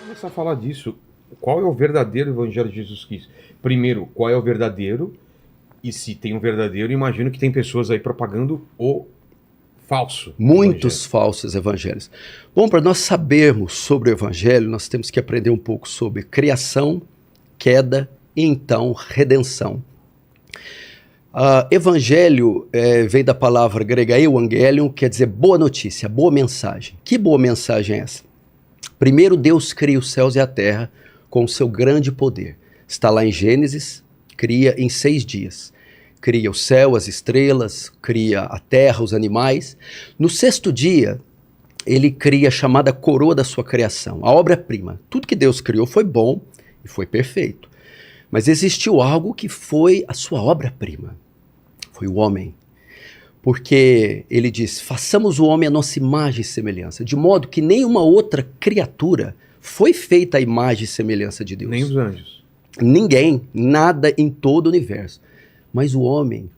Começar a falar disso. Qual é o verdadeiro evangelho de Jesus Cristo? Primeiro, qual é o verdadeiro? E se tem um verdadeiro, imagino que tem pessoas aí propagando o falso evangelho. Muitos falsos evangelhos. Bom, para nós sabermos sobre o evangelho, nós temos que aprender um pouco sobre criação, queda e então redenção. Evangelho vem da palavra grega euangelion, quer dizer boa notícia, boa mensagem. Que boa mensagem é essa? Primeiro Deus cria os céus e a terra com o seu grande poder. Está lá em Gênesis, cria em 6 dias. Cria o céu, as estrelas, cria a terra, os animais. No 6º dia, ele cria a chamada coroa da sua criação, a obra-prima. Tudo que Deus criou foi bom e foi perfeito. Mas existiu algo que foi a sua obra-prima. Foi o homem. Porque ele diz, façamos o homem a nossa imagem e semelhança, de modo que nenhuma outra criatura foi feita à imagem e semelhança de Deus. Nem os anjos. Ninguém, nada em todo o universo. Mas o homem,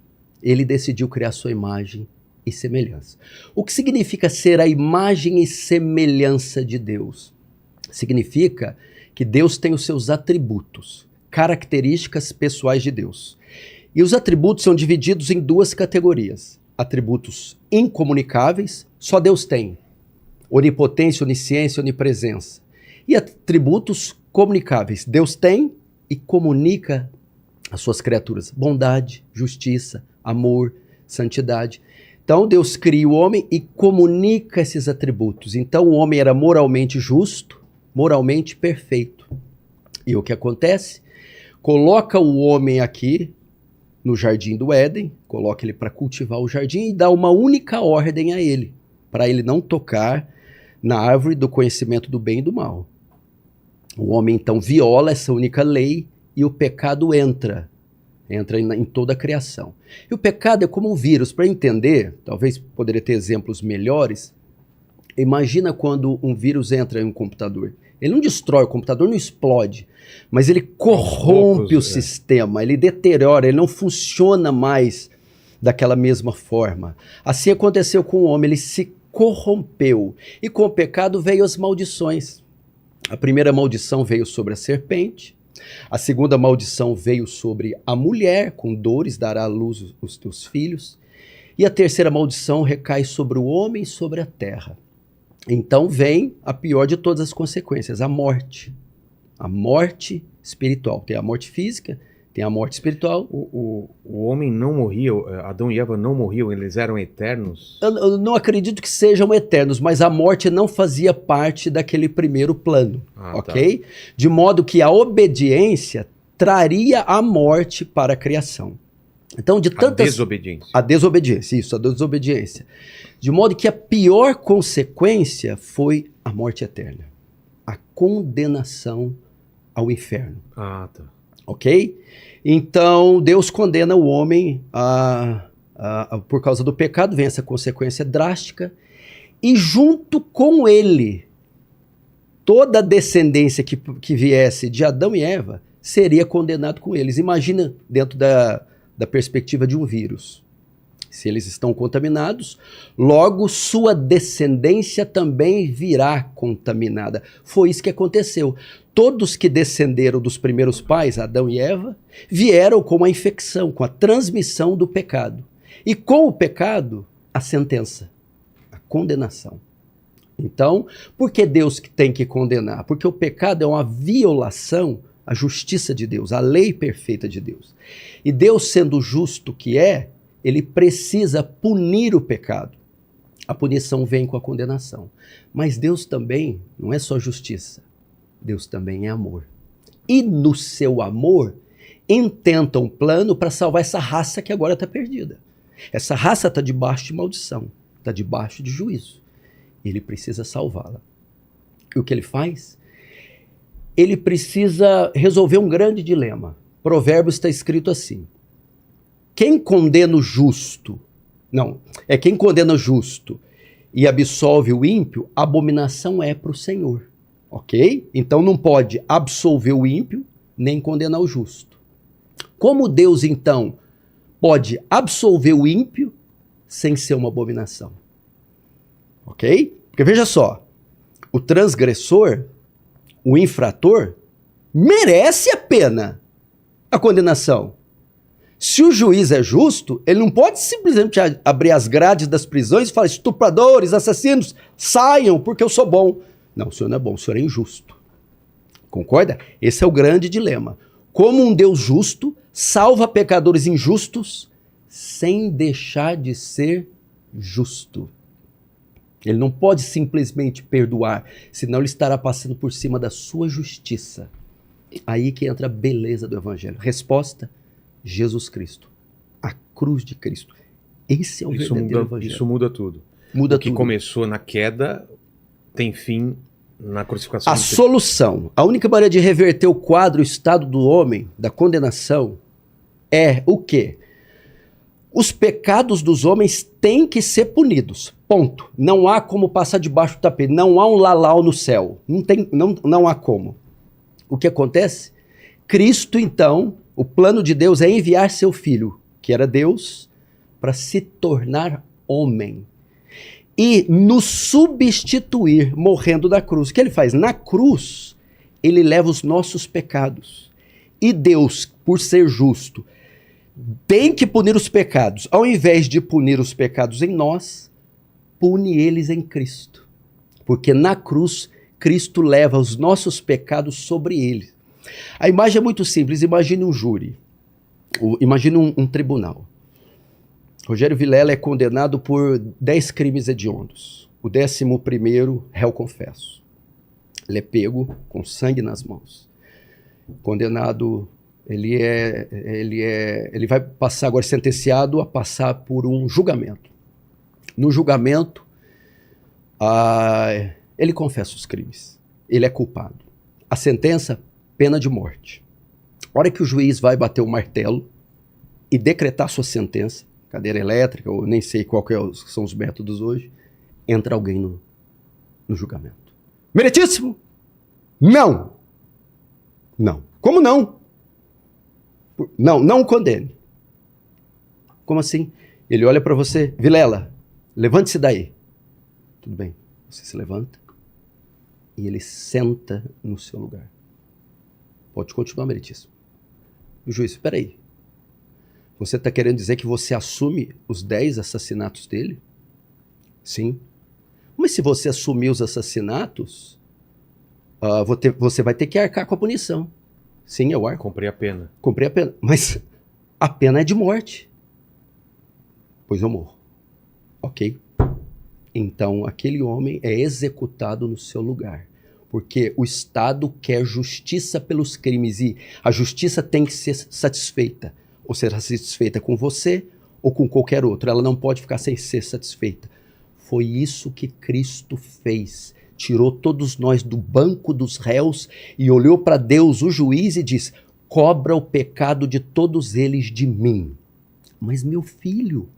ele decidiu criar sua imagem e semelhança. O que significa ser a imagem e semelhança de Deus? Significa que Deus tem os seus atributos, características pessoais de Deus. E os atributos são divididos em 2 categorias. Atributos incomunicáveis, só Deus tem. Onipotência, onisciência, onipresença. E atributos comunicáveis, Deus tem e comunica as suas criaturas. Bondade, justiça, amor, santidade. Então Deus cria o homem e comunica esses atributos. Então o homem era moralmente justo, moralmente perfeito. E o que acontece? Coloca o homem aqui no jardim do Éden, coloca ele para cultivar o jardim e dá uma única ordem a ele, para ele não tocar na árvore do conhecimento do bem e do mal. O homem então viola essa única lei e o pecado entra em toda a criação. E o pecado é como um vírus. Para entender, talvez poderia ter exemplos melhores. Imagina quando um vírus entra em um computador. Ele não destrói o computador, não explode, mas ele corrompe o sistema, ele deteriora, ele não funciona mais daquela mesma forma. Assim aconteceu com o homem, ele se corrompeu. E com o pecado veio as maldições. A primeira maldição veio sobre a serpente, a segunda maldição veio sobre a mulher, com dores dará à luz os teus filhos, e a terceira maldição recai sobre o homem e sobre a terra. Então vem a pior de todas as consequências, a morte. A morte espiritual. Tem a morte física, tem a morte espiritual. O homem não morria, Adão e Eva não morriam, eles eram eternos? Eu não acredito que sejam eternos, mas a morte não fazia parte daquele primeiro plano, ok? Tá. De modo que a obediência traria a morte para a criação. Então, de tantas... A desobediência. A desobediência, isso, a desobediência. De modo que a pior consequência foi a morte eterna. A condenação ao inferno. Ah, tá. Ok? Então, Deus condena o homem por causa do pecado, vem essa consequência drástica, e junto com ele, toda a descendência que viesse de Adão e Eva seria condenado com eles. Imagina dentro da perspectiva de um vírus. Se eles estão contaminados, logo sua descendência também virá contaminada. Foi isso que aconteceu. Todos que descenderam dos primeiros pais, Adão e Eva, vieram com a infecção, com a transmissão do pecado. E com o pecado, a sentença, a condenação. Então, por que Deus tem que condenar? Porque o pecado é uma violação à justiça de Deus, à lei perfeita de Deus. E Deus, sendo justo que é, ele precisa punir o pecado. A punição vem com a condenação. Mas Deus também não é só justiça. Deus também é amor. E no seu amor, intenta um plano para salvar essa raça que agora está perdida. Essa raça está debaixo de maldição, está debaixo de juízo. Ele precisa salvá-la. E o que ele faz? Ele precisa resolver um grande dilema. Provérbios está escrito assim: quem condena o justo, quem condena o justo e absolve o ímpio, abominação é para o Senhor, ok? Então não pode absolver o ímpio, nem condenar o justo. Como Deus, então, pode absolver o ímpio sem ser uma abominação? Ok? Porque veja só, o transgressor, o infrator merece a pena, a condenação. Se o juiz é justo, ele não pode simplesmente abrir as grades das prisões e falar: estupradores, assassinos, saiam porque eu sou bom. Não, o senhor não é bom, o senhor é injusto. Concorda? Esse é o grande dilema. Como um Deus justo salva pecadores injustos sem deixar de ser justo. Ele não pode simplesmente perdoar, senão ele estará passando por cima da sua justiça. Aí que entra a beleza do Evangelho. Resposta: Jesus Cristo. A cruz de Cristo. Esse é o verdadeiro Evangelho. Isso muda tudo. Muda o que tudo. começou na queda tem fim na crucificação. A solução, a única maneira de reverter o quadro, o estado do homem, da condenação, é o quê? Os pecados dos homens têm que ser punidos. Ponto. Não há como passar debaixo do tapete. Não há um lalau no céu. Não há como. O que acontece? Cristo, então, o plano de Deus é enviar seu filho, que era Deus, para se tornar homem. E nos substituir, morrendo da cruz. O que ele faz? Na cruz, ele leva os nossos pecados. E Deus, por ser justo, tem que punir os pecados. Ao invés de punir os pecados em nós, pune eles em Cristo. Porque na cruz, Cristo leva os nossos pecados sobre ele. A imagem é muito simples. Imagine um júri. Imagine um tribunal. Rogério Vilela é condenado por 10 crimes hediondos. O 11º, réu confesso. Ele é pego com sangue nas mãos. Condenado, ele vai passar agora sentenciado a passar por um julgamento. No julgamento, ele confessa os crimes. Ele é culpado. A sentença, pena de morte. A hora que o juiz vai bater o martelo e decretar sua sentença, cadeira elétrica, ou nem sei qual são os métodos hoje, entra alguém no julgamento. Meritíssimo! Não! Não. Como não? Não o condene. Como assim? Ele olha para você: Vilela, levante-se daí. Tudo bem. Você se levanta e ele senta no seu lugar. Pode continuar, meritíssimo. O juiz: espera aí. Você está querendo dizer que você assume os 10 assassinatos dele? Sim. Mas se você assumir os assassinatos, você vai ter que arcar com a punição. Sim, eu arco. Cumprir a pena. Cumprir a pena. Mas a pena é de morte. Pois eu morro. Ok? Então aquele homem é executado no seu lugar. Porque o Estado quer justiça pelos crimes e a justiça tem que ser satisfeita. Ou será satisfeita com você ou com qualquer outro. Ela não pode ficar sem ser satisfeita. Foi isso que Cristo fez. Tirou todos nós do banco dos réus e olhou para Deus, o juiz, e disse: cobra o pecado de todos eles de mim. Mas meu filho,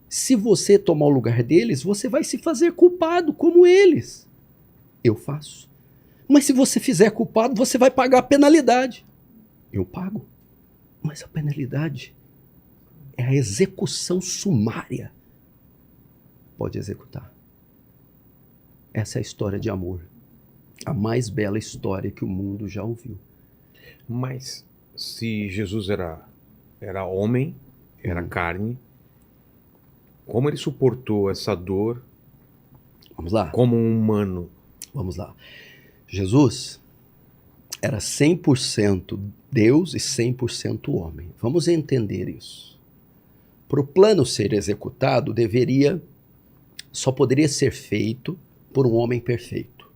se você tomar o lugar deles, você vai se fazer culpado como eles. Eu faço. Mas se você fizer culpado, você vai pagar a penalidade. Eu pago. Mas a penalidade é a execução sumária. Pode executar. Essa é a história de amor. A mais bela história que o mundo já ouviu. Mas se Jesus era homem, era carne, como ele suportou essa dor? Vamos lá. Como um humano? Vamos lá. Jesus era 100% Deus e 100% homem. Vamos entender isso. Para o plano ser executado, só poderia ser feito por um homem perfeito.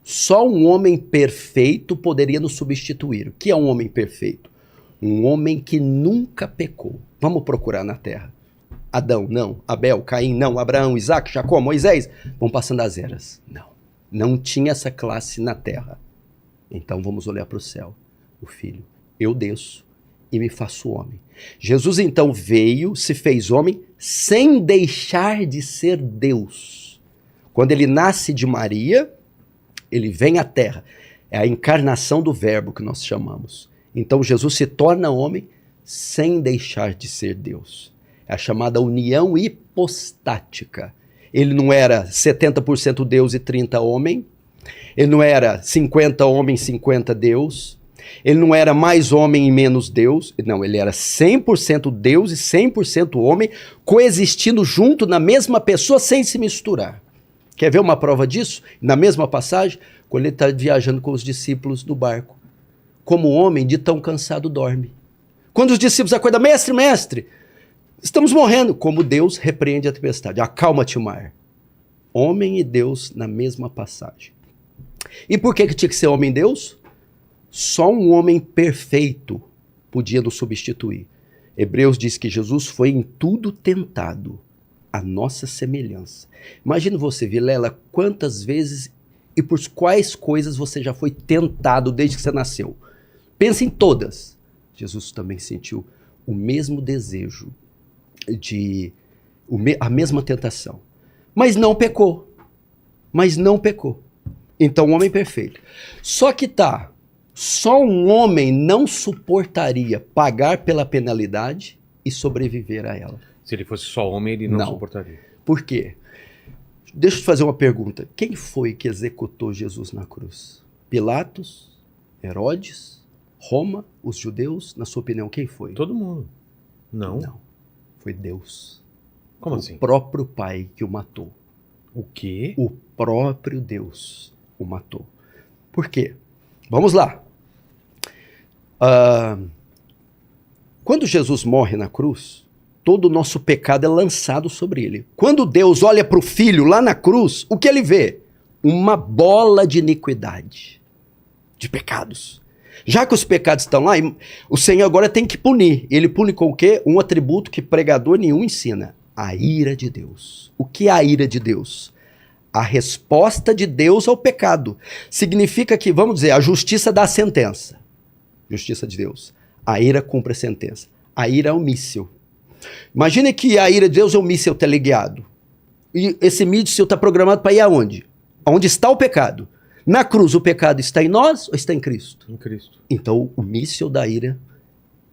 Só um homem perfeito poderia nos substituir. O que é um homem perfeito? Um homem que nunca pecou. Vamos procurar na terra. Adão, não. Abel, Caim, não. Abraão, Isaac, Jacó, Moisés. Vão passando as eras. Não. Não tinha essa classe na terra. Então vamos olhar para o céu. O Filho. Eu desço e me faço homem. Jesus então veio, se fez homem, sem deixar de ser Deus. Quando ele nasce de Maria, ele vem à terra. É a encarnação do verbo que nós chamamos. Então Jesus se torna homem sem deixar de ser Deus. É a chamada união hipostática. Ele não era 70% Deus e 30% homem, Ele não era 50 homens, 50 Deus. Ele não era mais homem e menos Deus. Não, ele era 100% Deus e 100% homem, coexistindo junto na mesma pessoa sem se misturar. Quer ver uma prova disso? Na mesma passagem, quando ele está viajando com os discípulos no barco. Como homem, de tão cansado, dorme. Quando os discípulos acordam, mestre, mestre, estamos morrendo. Como Deus repreende a tempestade. Acalma-te o mar. Homem e Deus na mesma passagem. E por que tinha que ser homem e Deus? Só um homem perfeito podia nos substituir. Hebreus diz que Jesus foi em tudo tentado, a nossa semelhança. Imagina você, Vilela, quantas vezes e por quais coisas você já foi tentado desde que você nasceu. Pensa em todas. Jesus também sentiu o mesmo desejo, a mesma tentação. Mas não pecou. Então, o homem perfeito. Só que só um homem não suportaria pagar pela penalidade e sobreviver a ela. Se ele fosse só homem, ele não suportaria. Por quê? Deixa eu te fazer uma pergunta. Quem foi que executou Jesus na cruz? Pilatos? Herodes? Roma? Os judeus? Na sua opinião, quem foi? Todo mundo. Não. Não. Foi Deus. Como assim? O próprio Pai que o matou. O quê? O próprio Deus o matou. Por quê? Vamos lá. Quando Jesus morre na cruz, todo o nosso pecado é lançado sobre ele. Quando Deus olha para o Filho lá na cruz, o que ele vê? Uma bola de iniquidade, de pecados. Já que os pecados estão lá, o Senhor agora tem que punir. Ele pune com o quê? Um atributo que pregador nenhum ensina. A ira de Deus. O que é a ira de Deus? A resposta de Deus ao pecado. Significa que, vamos dizer, a justiça dá a sentença. Justiça de Deus. A ira cumpre a sentença. A ira é um míssil. Imagine que a ira de Deus é um míssil teleguiado. E esse míssil está programado para ir aonde? Onde está o pecado. Na cruz, o pecado está em nós ou está em Cristo? Em Cristo. Então, o míssil da ira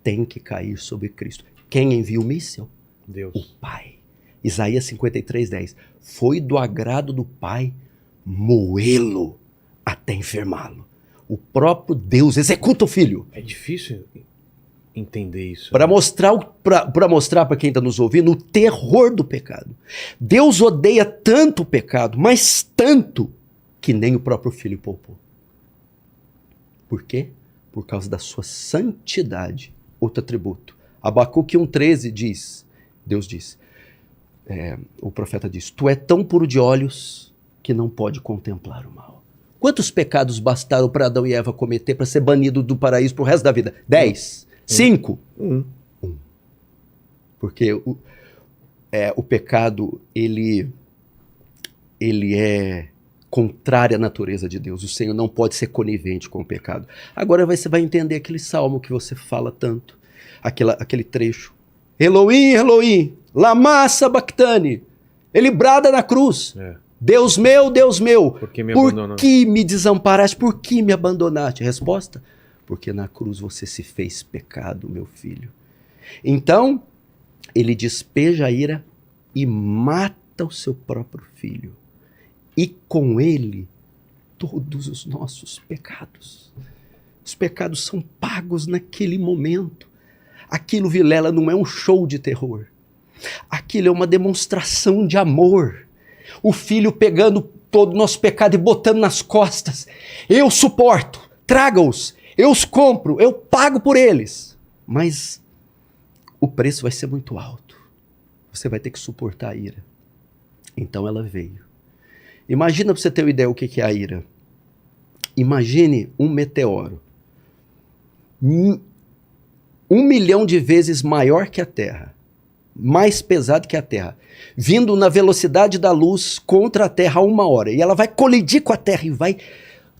tem que cair sobre Cristo. Quem envia o míssil? Deus. O Pai. Isaías 53:10. Foi do agrado do Pai moê-lo até enfermá-lo. O próprio Deus executa o Filho. É difícil entender isso. Para mostrar para quem está nos ouvindo o terror do pecado. Deus odeia tanto o pecado, mas tanto, que nem o próprio Filho poupou. Por quê? Por causa da sua santidade. Outro atributo. Abacuque 1,13 diz, Deus diz, o profeta diz, tu é tão puro de olhos que não pode contemplar o mal. Quantos pecados bastaram para Adão e Eva cometer para ser banido do paraíso pro resto da vida? 10? 5? 1. Porque o pecado, ele é contrário à natureza de Deus. O Senhor não pode ser conivente com o pecado. Agora você vai entender aquele salmo que você fala tanto, aquele trecho. Elohim, Elohim, lama sabachthani. Ele brada na cruz. Deus meu, por que me desamparaste? Por que me abandonaste? Resposta? Porque na cruz você se fez pecado, meu filho. Então, ele despeja a ira e mata o seu próprio filho. E com ele, todos os nossos pecados. Os pecados são pagos naquele momento. Aquilo, Vilela, não é um show de terror. Aquilo é uma demonstração de amor. O filho pegando todo o nosso pecado e botando nas costas. Eu suporto, traga-os, eu os compro, eu pago por eles. Mas o preço vai ser muito alto. Você vai ter que suportar a ira. Então ela veio. Imagina, para você ter uma ideia o que é a ira. Imagine um meteoro. 1 milhão de vezes maior que a Terra. Mais pesado que a Terra, vindo na velocidade da luz contra a Terra a 1 hora, e ela vai colidir com a Terra e vai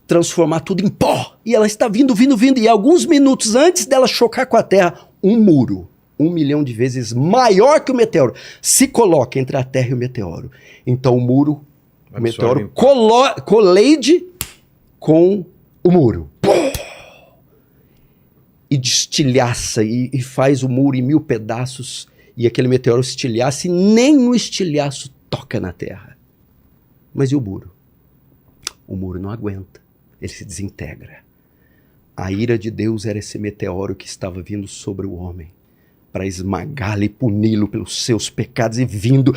transformar tudo em pó, e ela está vindo, e alguns minutos antes dela chocar com a Terra, um muro, 1 milhão de vezes maior que o meteoro, se coloca entre a Terra e o meteoro. Então o meteoro colide com o muro. E destilhaça, e faz o muro em 1000 pedaços, e aquele meteoro estilhaça, e nem um estilhaço toca na terra. Mas e o muro? O muro não aguenta, ele se desintegra. A ira de Deus era esse meteoro que estava vindo sobre o homem para esmagá-lo e puni-lo pelos seus pecados, e vindo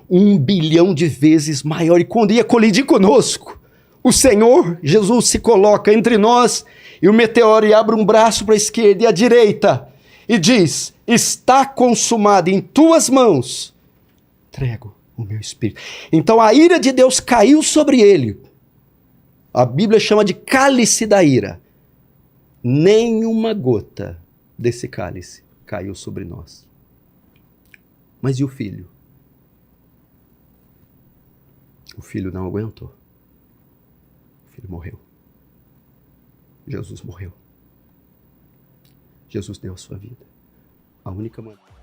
1 bilhão de vezes maior. E quando ia colidir conosco, o Senhor Jesus se coloca entre nós e o meteoro, e abre um braço para a esquerda e a direita e diz: está consumado, em tuas mãos entrego o meu espírito. Então a ira de Deus caiu sobre ele. A Bíblia chama de cálice da ira. Nenhuma gota desse cálice caiu sobre nós. Mas e o filho? O filho não aguentou. O filho morreu. Jesus morreu. Jesus deu a sua vida. A única maneira.